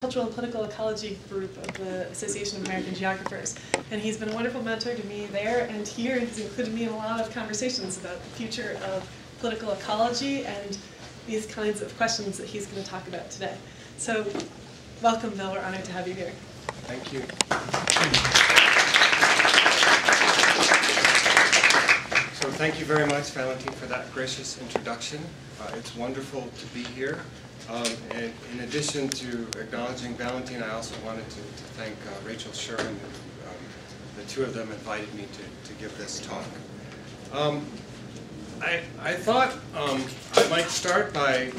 Cultural and Political Ecology group of the Association of American Geographers. And he's been a wonderful mentor to me there and here. He's included me in a lot of conversations about the future of political ecology and these kinds of questions that he's going to talk about today. So welcome, Bill. We're honored to have you here. Thank you. So thank you very much, Valentine, for that gracious introduction. It's wonderful to be here. And in addition to acknowledging Valentine, I also wanted to thank Rachel Sherman, who, the two of them invited me to give this talk. I thought I might start by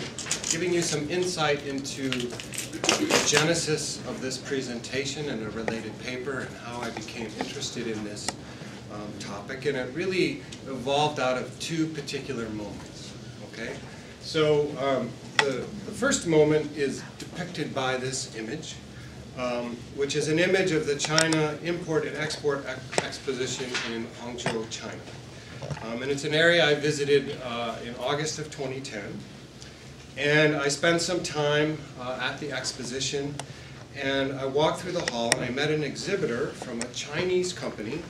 giving you some insight into the genesis of this presentation and a related paper and how I became interested in this topic. And it really evolved out of two particular moments. Okay? So the first moment is depicted by this image, which is an image of the China Import and Export Exposition in Hangzhou, China. And it's an area I visited in August of 2010. And I spent some time at the exposition, and I walked through the hall, and I met an exhibitor from a Chinese company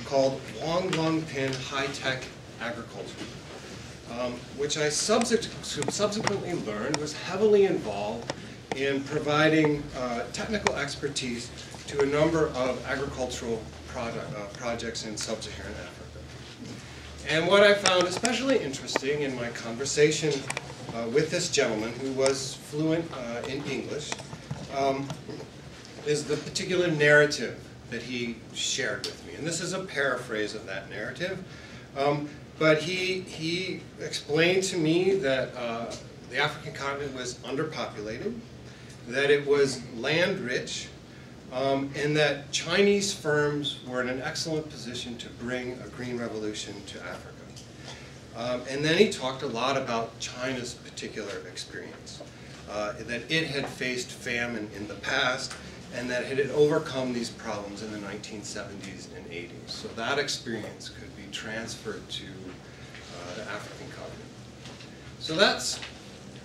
called Wang Longpin High-Tech Agriculture. Which I subsequently learned was heavily involved in providing technical expertise to a number of agricultural projects in sub-Saharan Africa. And what I found especially interesting in my conversation with this gentleman, who was fluent in English, is the particular narrative that he shared with me. And this is a paraphrase of that narrative. But he explained to me that the African continent was underpopulated, that it was land rich, and that Chinese firms were in an excellent position to bring a green revolution to Africa. And then he talked a lot about China's particular experience, that it had faced famine in the past, and that it had overcome these problems in the 1970s and 80s. So that experience could be transferred to the African continent. So that's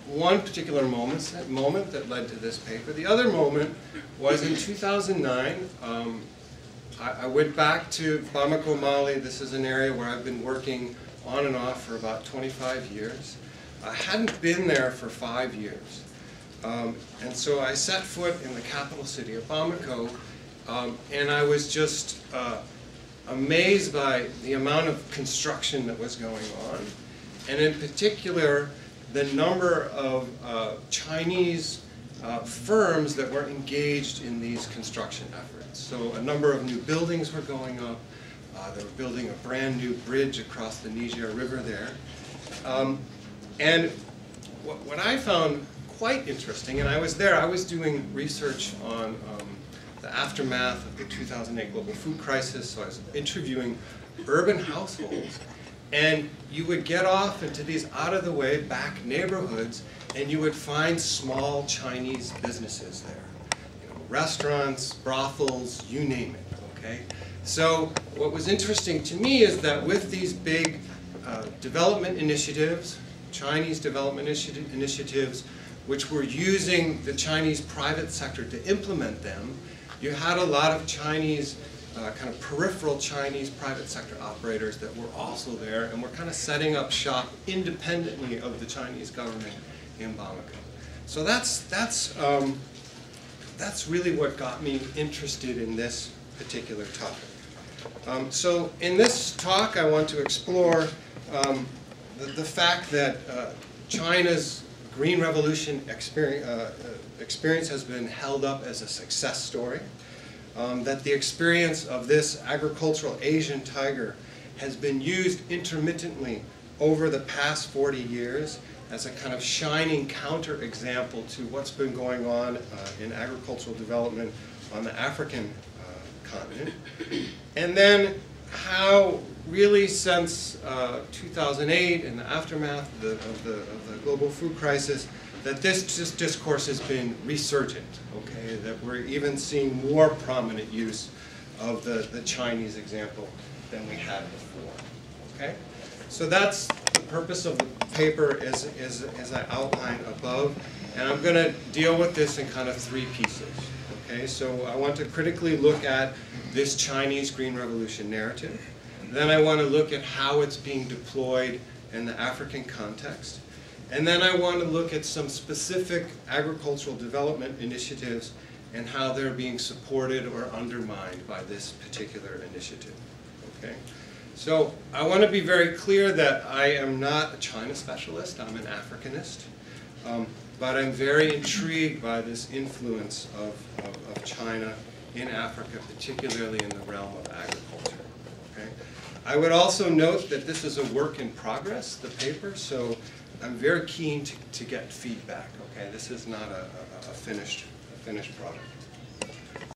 one particular moment that led to this paper. The other moment was in 2009. I went back to Bamako, Mali. This is an area where I've been working on and off for about 25 years. I hadn't been there for 5 years. And so I set foot in the capital city of Bamako, and I was just amazed by the amount of construction that was going on, and in particular, the number of Chinese firms that were engaged in these construction efforts. So a number of new buildings were going up. They were building a brand new bridge across the Niger River there. And what I found quite interesting, and I was there, I was doing research on the aftermath of the 2008 global food crisis, so I was interviewing urban households, and you would get off into these out-of-the-way back neighborhoods, and you would find small Chinese businesses there. You know, restaurants, brothels, you name it, okay? So what was interesting to me is that with these big development initiatives, Chinese development initiatives, which were using the Chinese private sector to implement them, you had a lot of Chinese, kind of peripheral Chinese private sector operators that were also there and were kind of setting up shop independently of the Chinese government in Bamako. So that's really what got me interested in this particular topic. So in this talk, I want to explore the fact that China's Green Revolution experience has been held up as a success story, that the experience of this agricultural Asian tiger has been used intermittently over the past 40 years as a kind of shining counterexample to what's been going on in agricultural development on the African continent, and then how really since 2008 and the aftermath of the global food crisis, that this discourse has been resurgent, okay? That we're even seeing more prominent use of the Chinese example than we had before, okay? So that's the purpose of the paper as I outlined above. And I'm going to deal with this in kind of three pieces. Okay, so I want to critically look at this Chinese Green Revolution narrative. Then I want to look at how it's being deployed in the African context. And then I want to look at some specific agricultural development initiatives and how they're being supported or undermined by this particular initiative. Okay? So I want to be very clear that I am not a China specialist, I'm an Africanist. But I'm very intrigued by this influence of China in Africa, particularly in the realm of agriculture. Okay? I would also note that this is a work in progress, the paper, so I'm very keen to get feedback. Okay? This is not a finished product.